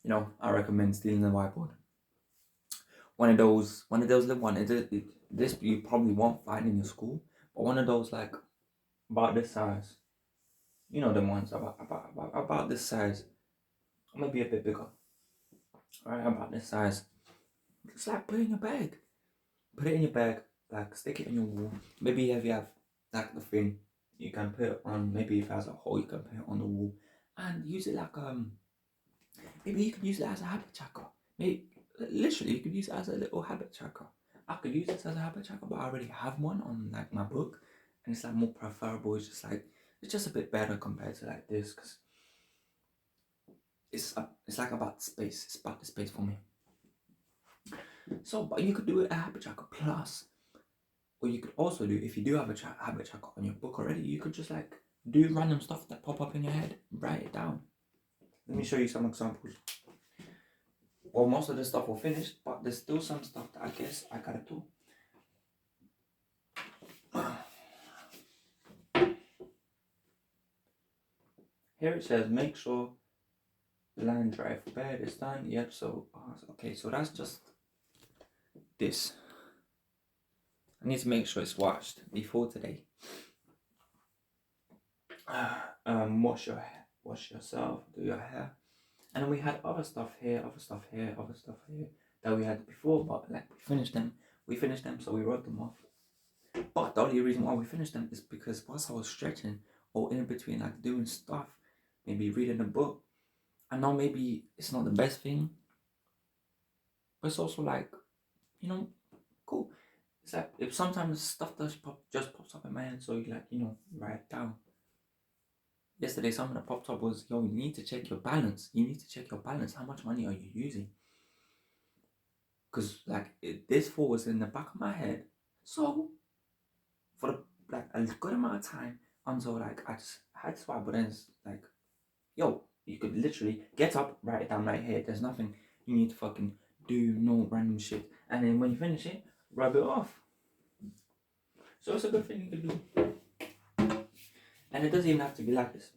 I recommend stealing the whiteboard. One of those little one. This you probably won't find in your school, but one of those like about this size. The ones about this size, maybe a bit bigger. Right, about this size. Just like put it in your bag. Put it in your bag. Like stick it in your wall. Maybe if you have like the thing, you can put it on. Maybe if it has a hole, you can put it on the wall, and use it like Maybe you could use it as a habit tracker. Maybe literally you could use it as a little habit tracker. I could use this as a habit tracker, but I already have one on like my book, and it's like more preferable. It's just a bit better compared to like this because it's like about the space. It's about the space for me. So, but you could do it a habit tracker plus, or you could also do if you do have a habit tracker on your book already. You could just like do random stuff that pop up in your head. Write it down. Let me show you some examples. Well, most of the stuff will finish, but there's still some stuff that I guess I gotta do. Here it says, make sure the line drive bed is done. Yep, so, okay, so that's just this. I need to make sure it's washed before today. Wash your hair, wash yourself, do your hair. And then we had other stuff here that we had before, but like we finished them, so we wrote them off. But the only reason why we finished them is because whilst I was stretching or in between like doing stuff, maybe reading a book, I know maybe it's not the best thing, but it's also like, cool. It's like if sometimes stuff just pops up in my head, so you like, write it down. Yesterday, something that popped up was, you need to check your balance. You need to check your balance. How much money are you using? Because like this thought was in the back of my head. So for a good amount of time until like I just had to swipe, but then it's like, you could literally get up, write it down right here. There's nothing you need to fucking do, no random shit. And then when you finish it, rub it off. So it's a good thing you can do. And it doesn't even have to be like this.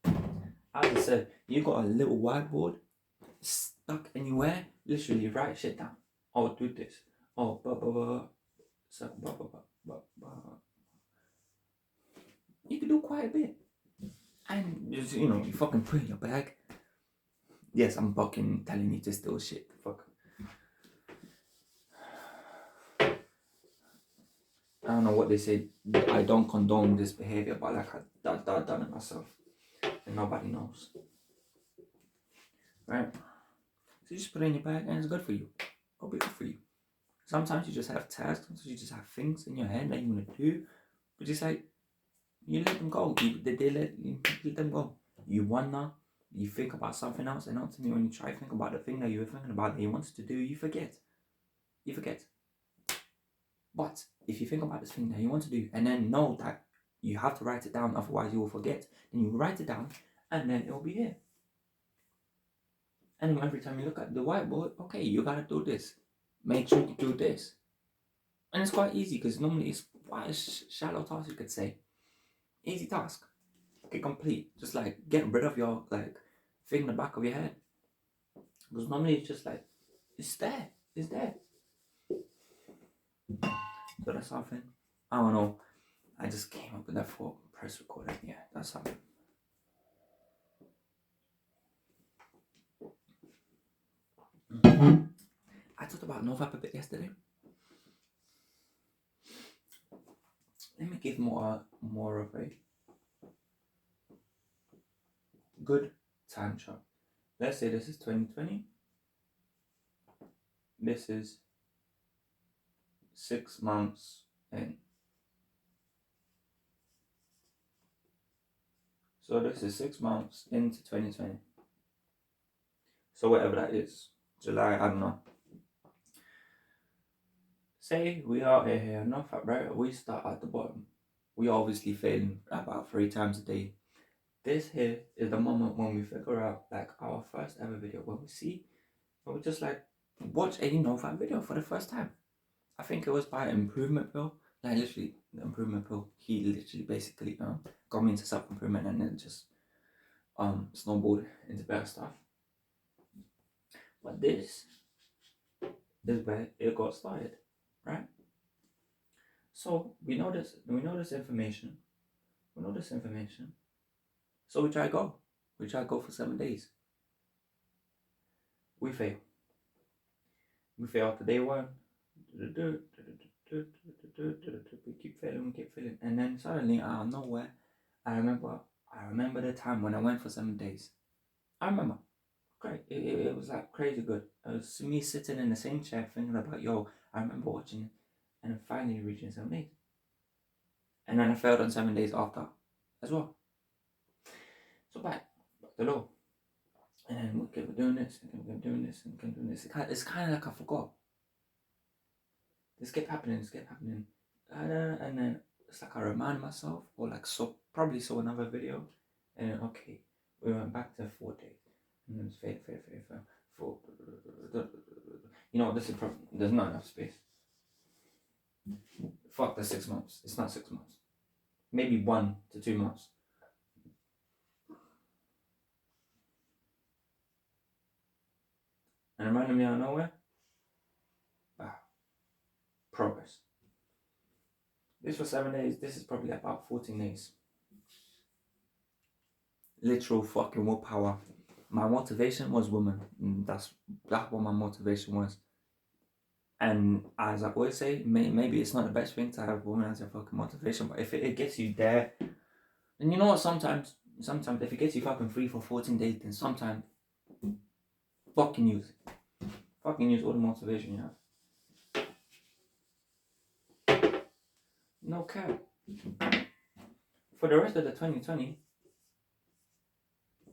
As I said, you got a little whiteboard stuck anywhere, literally write shit down. Oh, do this. Oh, blah, blah, blah. So, blah, blah, blah, blah, blah. You can do quite a bit. And just, you fucking put in your bag. Yes, I'm fucking telling you to steal shit. Fuck. I don't know what they say. I don't condone this behavior, but like I've done it myself. And nobody knows. Right? So you just put it in your bag and it's good for you. It'll be good for you. Sometimes you just have tasks, sometimes you just have things in your head that you want to do. But just like, you let them go. You let them go. You wonder, you think about something else, and ultimately when you try to think about the thing that you were thinking about that you wanted to do, you forget. But if you think about this thing that you want to do and then know that you have to write it down, otherwise you will forget, then you write it down and then it will be here. And then every time you look at the whiteboard, okay, you gotta do this. Make sure you do this. And it's quite easy because normally it's quite a shallow task, you could say. Easy task. Okay, complete. Just like get rid of your like thing in the back of your head. Because normally it's just like, it's there. So that's something. I don't know. I just came up with that for press recording. Yeah, that's something. I talked about NoFap a bit yesterday. Let me give more of a good time chart. Let's say this is 2020. This is 6 months in. So this is 6 months into 2020. So whatever that is, July, I don't know. Say we are here, NoFap, right? We start at the bottom. We obviously failing about 3 times a day. This here is the moment when we figure out like our first ever video, when we just like watch a NoFap video for the first time. I think it was by Improvement Pill. Like literally, the Improvement Pill. He literally basically got me into self-improvement and then just snowballed into better stuff. But this is where it got started, right? So we know this information. We know this information. So we try go. We try go for 7 days. We fail. We fail after day one. We keep failing. And then suddenly out of nowhere, I remember the time when I went for 7 days. I remember. Great. It was like crazy good. It was me sitting in the same chair thinking about, yo, I remember watching it and then finally reaching 7 days. And then I failed on 7 days after as well. So back to low. And we kept doing this, and kept doing this, and kept doing this. It's kind of like I forgot. This kept happening, and then it's like I remind myself, or like probably saw another video, and then, okay, we went back to 4 days, and then it's fail. Four. You know what? This is there's not enough space. Fuck the 6 months. It's not 6 months. Maybe 1 to 2 months. And randomly out of nowhere, wow, progress. This was 7 days. This is probably about 14 days. Literal fucking willpower. My motivation was women. That's what my motivation was. And as I always say, maybe it's not the best thing to have women as your fucking motivation, but if it gets you there, then you know what? Sometimes if it gets you fucking free for 14 days, then sometimes fucking use it. Fucking use all the motivation you have. No cap. For the rest of the 2020,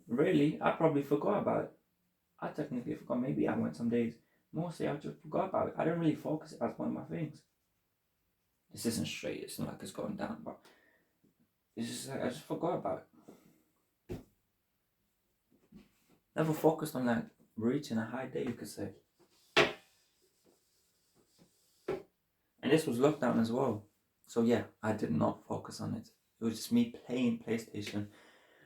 really, I probably forgot about it. I technically forgot. Maybe I went some days. Mostly I just forgot about it. I didn't really focus as one of my things. This isn't straight. It's not like it's going down, but it's just like I just forgot about it. Never focused on like reaching a high day, you could say. And this was lockdown as well. So yeah, I did not focus on it. It was just me playing PlayStation,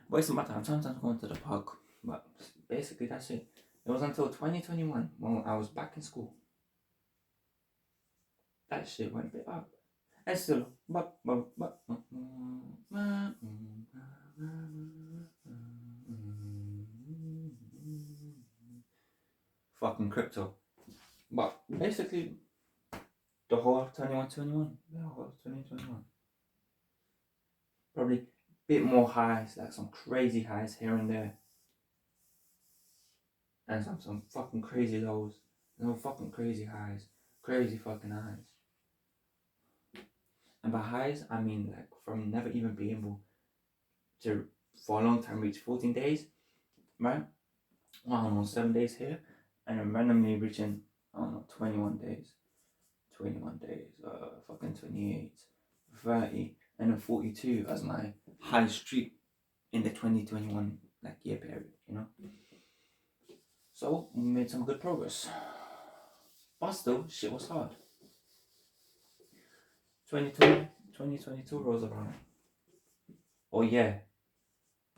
wasting my time, sometimes going to the park. But basically that's it. It was until 2021 when I was back in school. That shit went a bit up. And still, fucking crypto. But basically, the whole of 2121. The whole of 2021. Probably a bit more highs, like some crazy highs here and there. And some fucking crazy lows. No fucking crazy highs. Crazy fucking highs. And by highs, I mean like from never even being able to, for a long time, reach 14 days, right? I don't know, 7 days here. And then randomly reaching, I don't know, 21 days. 21 days, fucking 28, 30, and then 42 as my high streak in the 2021 like year period, you know. So we made some good progress, but still shit was hard. 2022 rolls around. Oh yeah,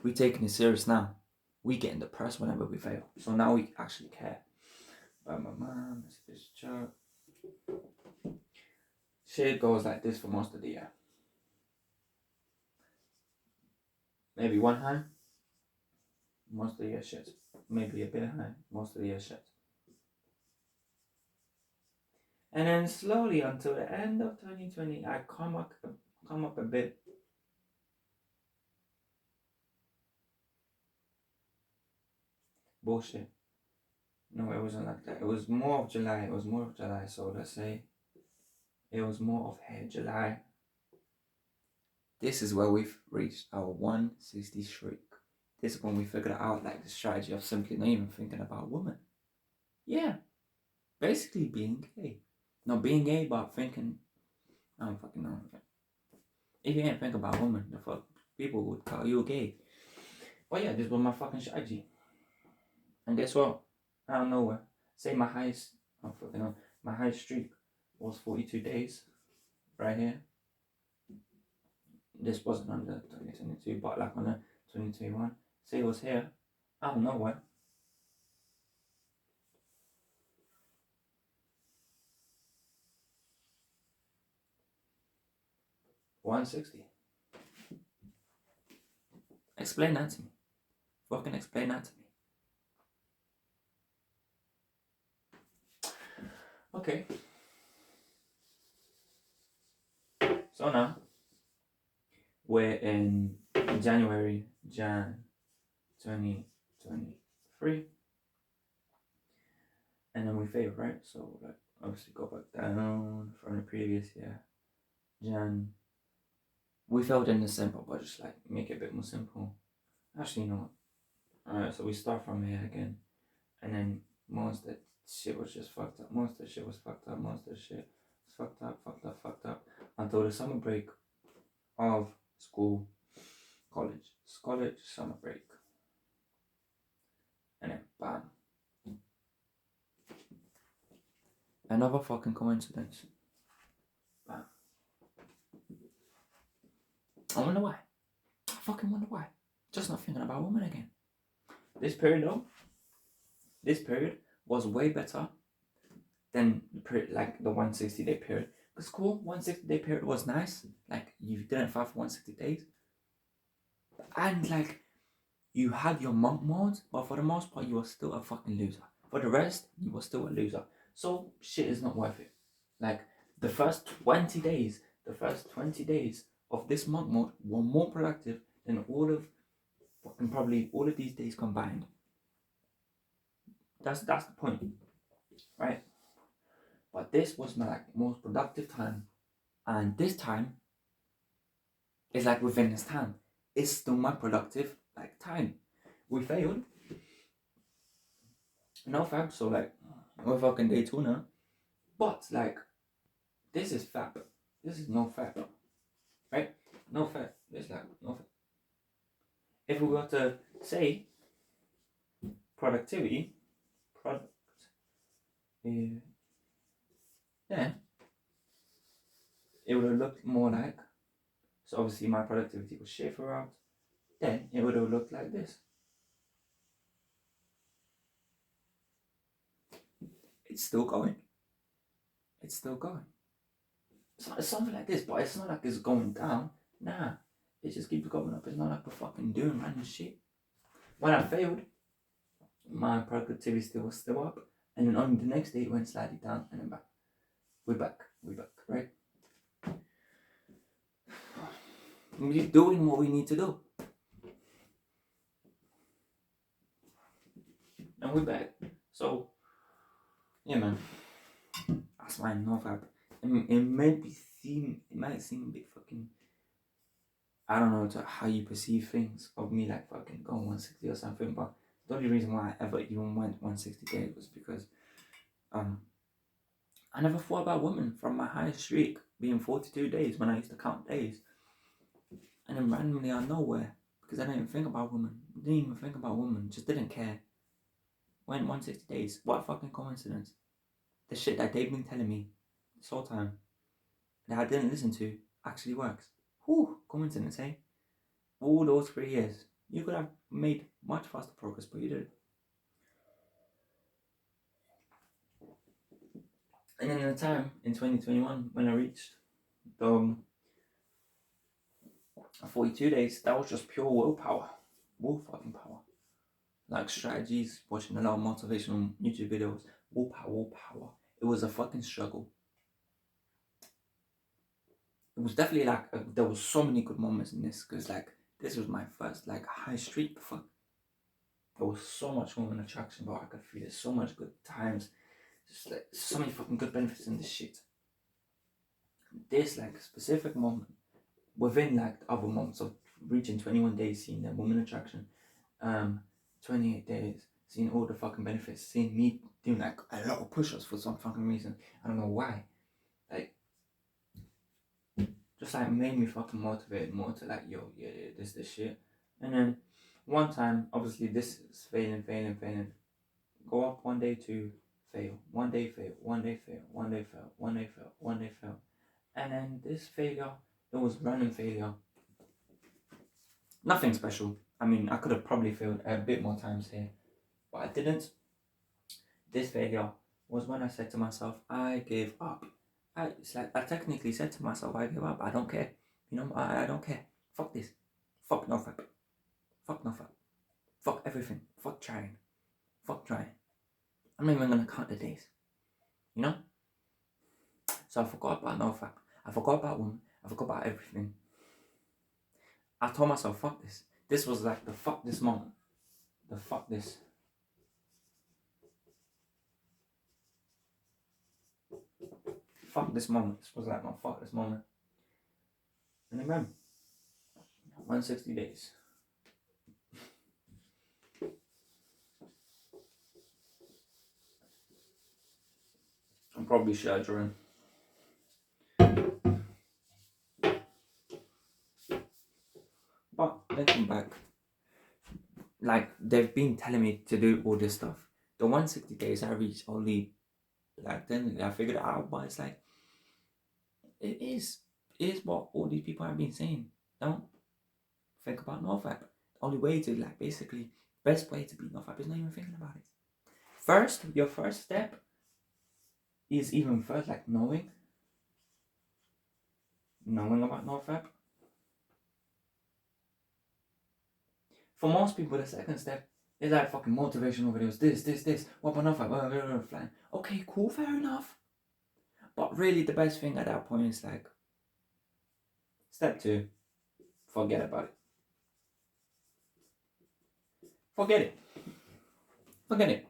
we taking it serious now. We getting depressed whenever we fail, so now we actually care. But my mom, this joke. Shit goes like this for most of the year. Maybe one high, most of the year shit. Maybe a bit high, most of the year shit. And then slowly until the end of 2020, I come up a bit. Bullshit. No, it wasn't like that. It was more of July. So let's say it was more of July. This is where we've reached our 160 streak. This is when we figured out like the strategy of simply not even thinking about women. Yeah, basically being gay. Not being gay, but thinking. I don't fucking know. If you ain't think about women, the fuck people would call you gay. But yeah, this was my fucking strategy. And guess what? Out of nowhere, say my highest, my highest streak was 42 days, right here. This wasn't on the 2022, but like on the 2021. Say it was here, out of nowhere. 160. Explain that to me. Fucking explain that to me. Okay. So now we're in January, Jan 2023. And then we failed, right? So like obviously go back down from the previous year. Jan. We failed in December, but just like make it a bit more simple. Actually, you know what? Alright, so we start from here again. And then most of the shit was just fucked up. Most of the shit was fucked up. Most of the shit was fucked up. Until the summer break of school, college, summer break. And then bam. Another fucking coincidence. Bam. I wonder why. I fucking wonder why. Just not thinking about women again. This period was way better than the period, like the 160-day period. Because cool, 160-day period was nice. Like you didn't fight for 160 days. And like you had your monk mode, but for the most part you were still a fucking loser. For the rest, you were still a loser. So shit is not worth it. Like the first 20 days of this monk mode were more productive than probably all of these days combined. That's the point, right? But this was my like most productive time, and this time is like within this time. It's still my productive like time. We failed. NoFap, so like we're fucking day 2 now. But like this is fap. This is NoFap. Right? NoFap. It's like NoFap. If we were to say productivity, then it would have looked more like, so obviously my productivity was shit throughout, then it would have looked like this. It's still going. It's something like this, but it's not like it's going down. Nah, it just keeps going up. It's not like we're fucking doing random shit. When I failed, my productivity was still up, and then on the next day it went slightly down, and then back. We're back, right? We're doing what we need to do. And we're back. So, yeah, man. That's why NoFap. It might seem a bit fucking, I don't know how you perceive things of me like fucking going 160 or something, but the only reason why I ever even went 160 days was because I never thought about women from my highest streak being 42 days when I used to count days. And then randomly out of nowhere, because I didn't even think about women. Just didn't care. Went 160 days. What a fucking coincidence. The shit that they've been telling me this whole time that I didn't listen to actually works. Whew, coincidence, eh? All those 3 years. You could have made much faster progress, but you did. And then the time in 2021 when I reached the 42 days, that was just pure willpower. Will fucking power. Like strategies, watching a lot of motivational YouTube videos. Willpower. It was a fucking struggle. It was definitely like, there was so many good moments in this, because like, this was my first like high streak. Fuck. There was so much woman attraction, but I could feel it. So much good times. Just like, so many fucking good benefits in this shit. This like specific moment, within like the other months of reaching 21 days, seeing that woman attraction, 28 days, seeing all the fucking benefits, seeing me doing like a lot of push-ups for some fucking reason. I don't know why. Like, just like made me fucking motivated more to like, yo, yeah, this shit. And then one time, obviously this is failing. Go up one day, 2, fail. One day fail, one day fail, one day fail, one day fail, one day fail. And then this failure, it was random failure. Nothing special. I mean, I could have probably failed a bit more times here, but I didn't. This failure was when I said to myself, I gave up. I technically said to myself, I give up. I don't care. You know, I don't care. Fuck this. Fuck NoFap. Fuck NoFap. Fuck everything. Fuck trying. Fuck trying. I'm not even gonna count the days. You know? So I forgot about NoFap. I forgot about women. I forgot about everything. I told myself, fuck this. This was like the fuck this moment. The fuck this. Fuck this moment. This was like my fuck this moment. And remember, 160 days. I'm probably shadowing. But looking back, like they've been telling me to do all this stuff. The 160 days I reached only like then I figured it out, but it's like it is what all these people have been saying. Don't think about NoFap. The only way to like basically best way to beat NoFap is not even thinking about it. First, your first step is even first like knowing about NoFap. For most people, the second step is like fucking motivational videos. This. What about NoFap? Flying. Okay, cool, fair enough. But really, the best thing at that point is like step 2. Forget about it. Forget it. Forget it.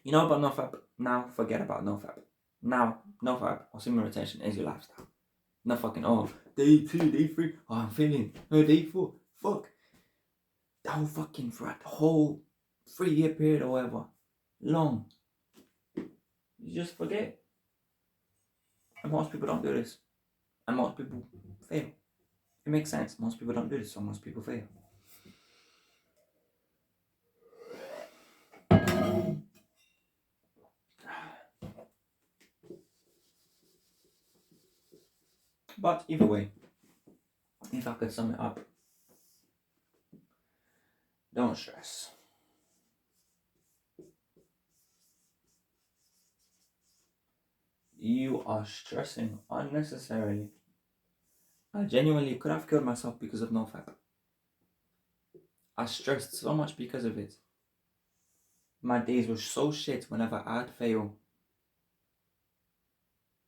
You know about NoFap? Now forget about NoFap. Now, NoFap or similar retention is your lifestyle. Not fucking, oh, day 2, day 3, oh, I'm feeling, oh, day 4, fuck. That whole fucking, throughout the whole 3-year period or whatever, long. You just forget. And most people don't do this. And most people fail. It makes sense. Most people don't do this, so most people fail. But either way, if I could sum it up, don't stress. You are stressing unnecessarily. I genuinely could have killed myself because of NoFap. I stressed so much because of it. My days were so shit whenever I'd fail.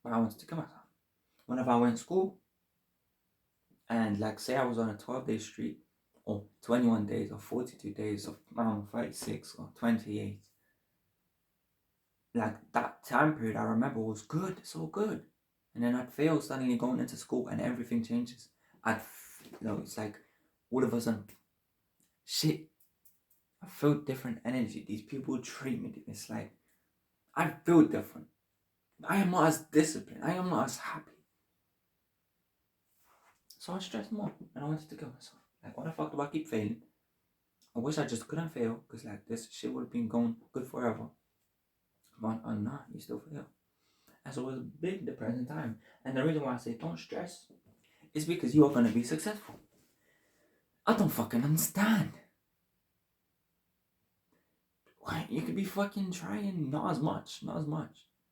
But I wanted to kill myself. Whenever I went to school, and like say I was on a 12-day streak, or 21 days, or 42 days, or 36, or 28. Like that time period I remember was good, so good. And then I'd fail suddenly going into school and everything changes. It's like all of a sudden, shit, I feel different energy. These people treat me, it's like, I feel different. I am not as disciplined. I am not as happy. So I stressed more and I wanted to kill myself. Like, what the fuck do I keep failing? I wish I just couldn't fail because like this shit would have been going good forever. But nah, you still fail. And so it was a big depressing time. And the reason why I say don't stress is because you are going to be successful. I don't fucking understand. You could be fucking trying not as much.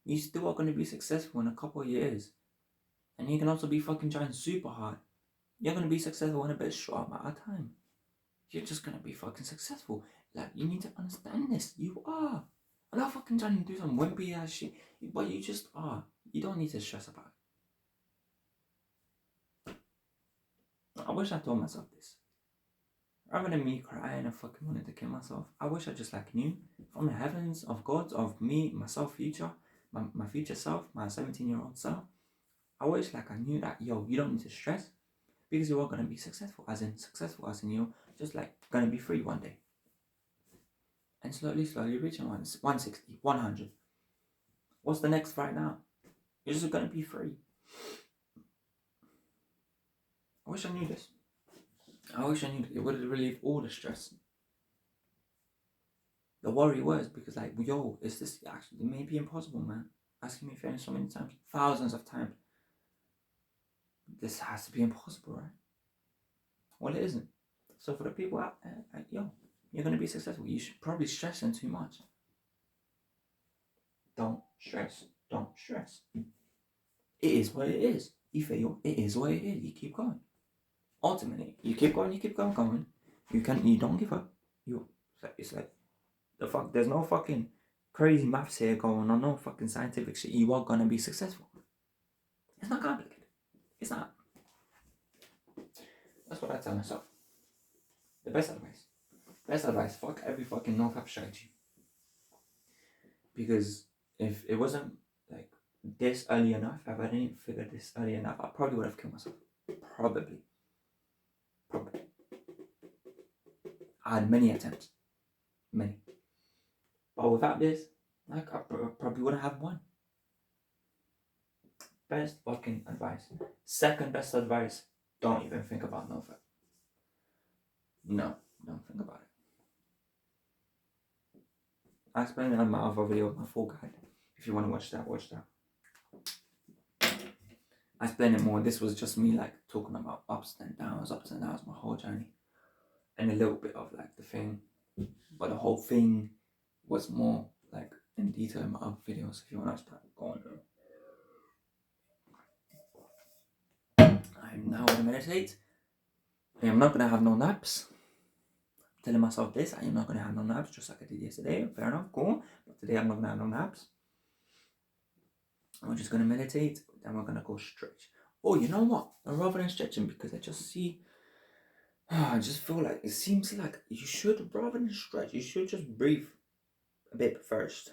You still are going to be successful in a couple of years. And you can also be fucking trying super hard. You're going to be successful in a bit short amount of time. You're just going to be fucking successful. Like, you need to understand this. You are. I'm not fucking trying to do some wimpy ass shit. But you just are. You don't need to stress about it. I wish I told myself this. Rather than me crying and fucking wanting to kill myself, I wish I just like knew from the heavens of God, of me, myself, future, my future self, my 17-year-old self. I wish like I knew that, yo, you don't need to stress because you are going to be successful as in you're just like going to be free one day. And slowly reaching 160, 100. What's the next right now? You're just going to be free. I wish I knew this. I wish I knew that it would have relieved all the stress. The worry was because like, yo, is this actually, it may be impossible, man. Asking me fairness so many times, thousands of times. This has to be impossible, right? Well, it isn't. So for the people out there, like, yo, you're going to be successful. You should probably stressing too much. Don't stress. Don't stress. It is what it is. you fail, it is what it is. You keep going. Ultimately, you keep going. You don't give up. It's like the fuck. There's no fucking crazy maths here going on. No fucking scientific shit. You are gonna be successful. It's not complicated. It's not. That's what I tell myself. The best advice. Best advice. Fuck every fucking NoFap strategy. Because if it wasn't like this early enough, if I didn't figure this early enough, I probably would have killed myself. Probably. I had many attempts. Many. But without this, like I probably wouldn't have one. Best fucking advice. Second best advice, don't even think about NoFap. No, don't think about it. I explained it in my other video, my full guide. If you want to watch that, watch that. I explained it more. This was just me like talking about ups and downs, my whole journey. And a little bit of like the thing. But the whole thing was more like in detail in my other videos. If you want to start going there. I'm now going to meditate. I am not going to have no naps. Telling myself this, I am not going to have no naps, just like I did yesterday. Fair enough, cool. But today I'm not going to have no naps. We're just going to meditate, then we're going to go stretch. Oh, you know what? Rather than stretching, because I just see, I just feel like, it seems like you should, rather than stretch, you should just breathe a bit first.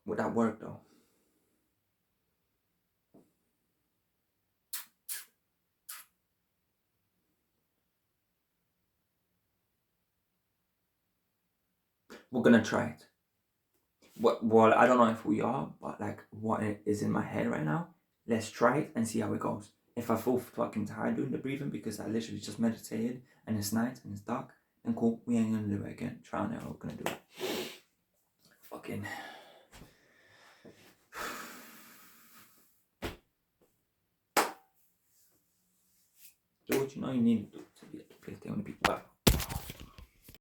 Would that work though? We're gonna try it. Well, I don't know if we are, but like what is in my head right now, let's try it and see how it goes. If I feel fucking tired doing the breathing because I literally just meditated and it's night and it's dark, then cool, we ain't gonna do it again. Try and we're gonna do it. Fucking. Do what you know you need to do to be able to play on the people.